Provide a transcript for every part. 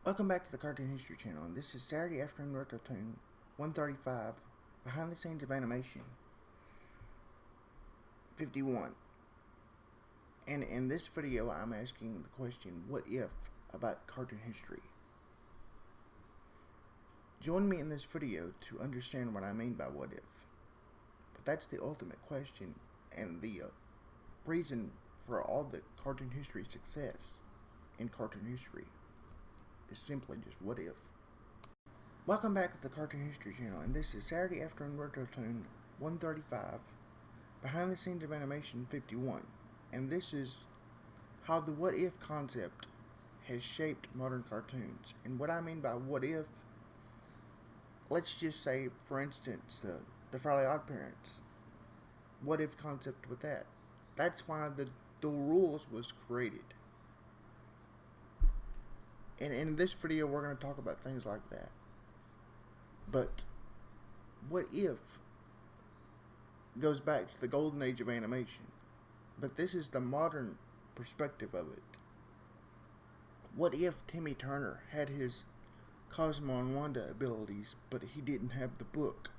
Welcome back to the Cartoon History Channel, and this is Saturday Afternoon Retro Toon 135, Behind the Scenes of Animation 51. And in this video, I'm asking the question, what if, about cartoon history? Join me in this video to understand what I mean by what if. But that's the ultimate question, and the reason for all the cartoon history success in cartoon history is simply just what if. Welcome back to the Cartoon History Channel, and this is Saturday Afternoon Retro Toon 135, Behind the Scenes of Animation 51, and this is how the what if concept has shaped modern cartoons. And what I mean by what if, let's just say, for instance, the Fairly OddParents. What if concept with that? That's why the dual rules was created. And in this video, we're going to talk about things like that. But what if goes back to the golden age of animation. But this is the modern perspective of it. What if Timmy Turner had his Cosmo and Wanda abilities, but he didn't have the book?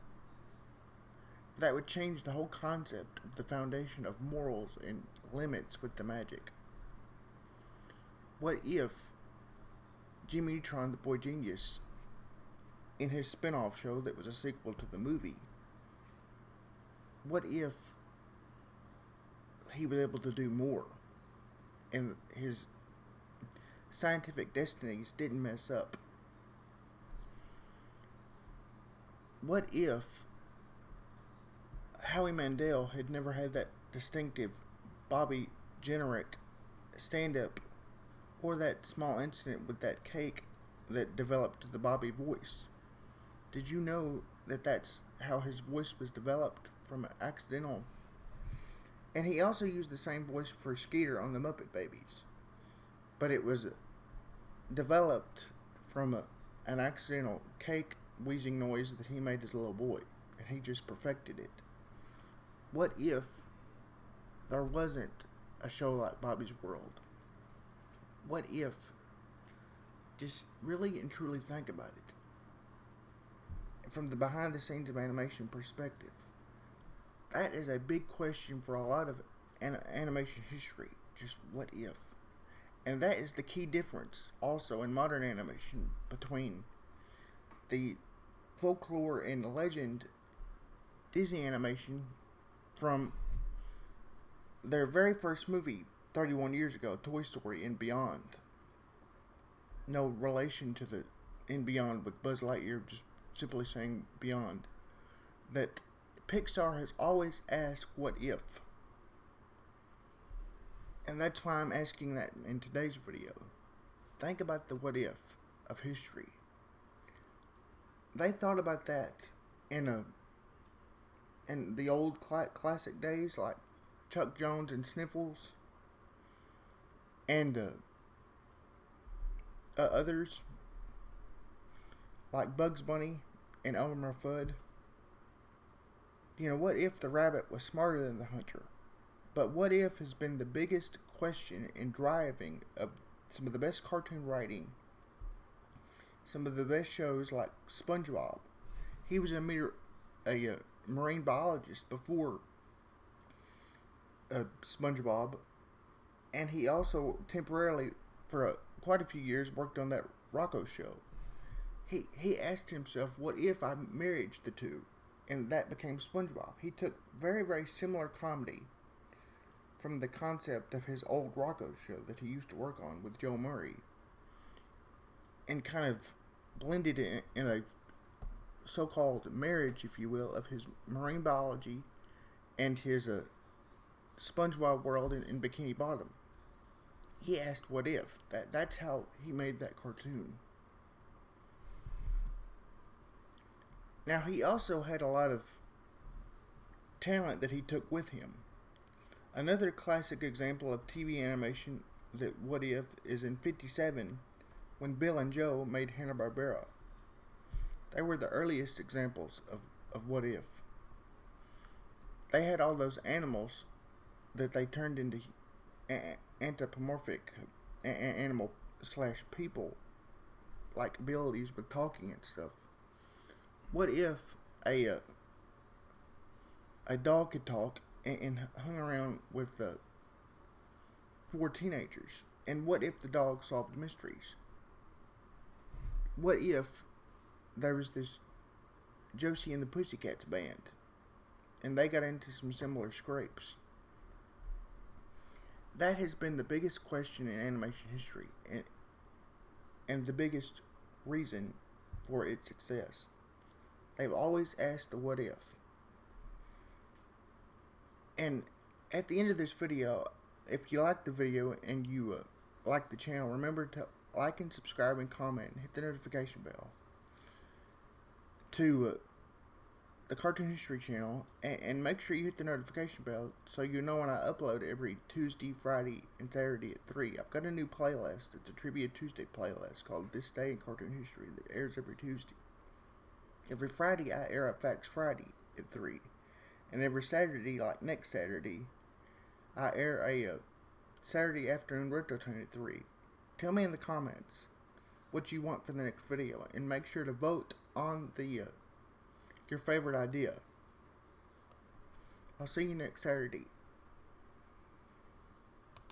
That would change the whole concept of the foundation of morals and limits with the magic. What if Jimmy Neutron, the Boy Genius, in his spin-off show that was a sequel to the movie, what if he was able to do more and his scientific destinies didn't mess up? What if Howie Mandel had never had that distinctive Bobby generic stand-up, or that small incident with that cake that developed the Bobby voice? Did you know that that's how his voice was developed, from an accidental? And he also used the same voice for Skeeter on the Muppet Babies, but it was developed from an accidental cake wheezing noise that he made as a little boy, and he just perfected it. What if there wasn't a show like Bobby's World? What if? Just really and truly think about it from the behind the scenes of animation perspective. That is a big question for a lot of animation history. Just what if? And that is the key difference also in modern animation between the folklore and legend Disney animation from their very first movie 31 years ago, Toy Story and Beyond. No relation to the In Beyond with Buzz Lightyear, just simply saying Beyond. That Pixar has always asked what if. And that's why I'm asking that in today's video. Think about the what if of history. They thought about that in the old classic days, like Chuck Jones and Sniffles, and others like Bugs Bunny and Elmer Fudd. You know, what if the rabbit was smarter than the hunter? But what if has been the biggest question in driving of some of the best cartoon writing, some of the best shows like SpongeBob. He was a marine biologist before SpongeBob, and he also temporarily, for quite a few years, worked on that Rocco show. He asked himself, what if I married the two? And that became SpongeBob. He took very, very similar comedy from the concept of his old Rocco show that he used to work on with Joe Murray, and kind of blended it in a so-called marriage, if you will, of his marine biology and his SpongeBob world in Bikini Bottom. He asked what if. That's how he made that cartoon. Now, he also had a lot of talent that he took with him. Another classic example of TV animation that what if is in 57, when Bill and Joe made Hanna-Barbera. They were the earliest examples of what if. They had all those animals that they turned into anthropomorphic animal / people like abilities with talking and stuff. What if a dog could talk and hung around with 4 teenagers? And what if the dog solved mysteries? What if there was this Josie and the Pussycats band and they got into some similar scrapes? That has been the biggest question in animation history, and the biggest reason for its success. They've always asked the what if. And at the end of this video, if you like the video and you like the channel, remember to like and subscribe and comment and hit the notification bell to the Cartoon History channel, and make sure you hit the notification bell so you know when I upload every Tuesday, Friday, and Saturday at 3. I've got a new playlist. It's a Trivia Tuesday playlist called This Day in Cartoon History that airs every Tuesday. Every Friday I air a Facts Friday at 3. And every Saturday, like next Saturday, I air a Saturday afternoon Retro-Tune at 3. Tell me in the comments what you want for the next video, and make sure to vote on your favorite idea. I'll see you next Saturday.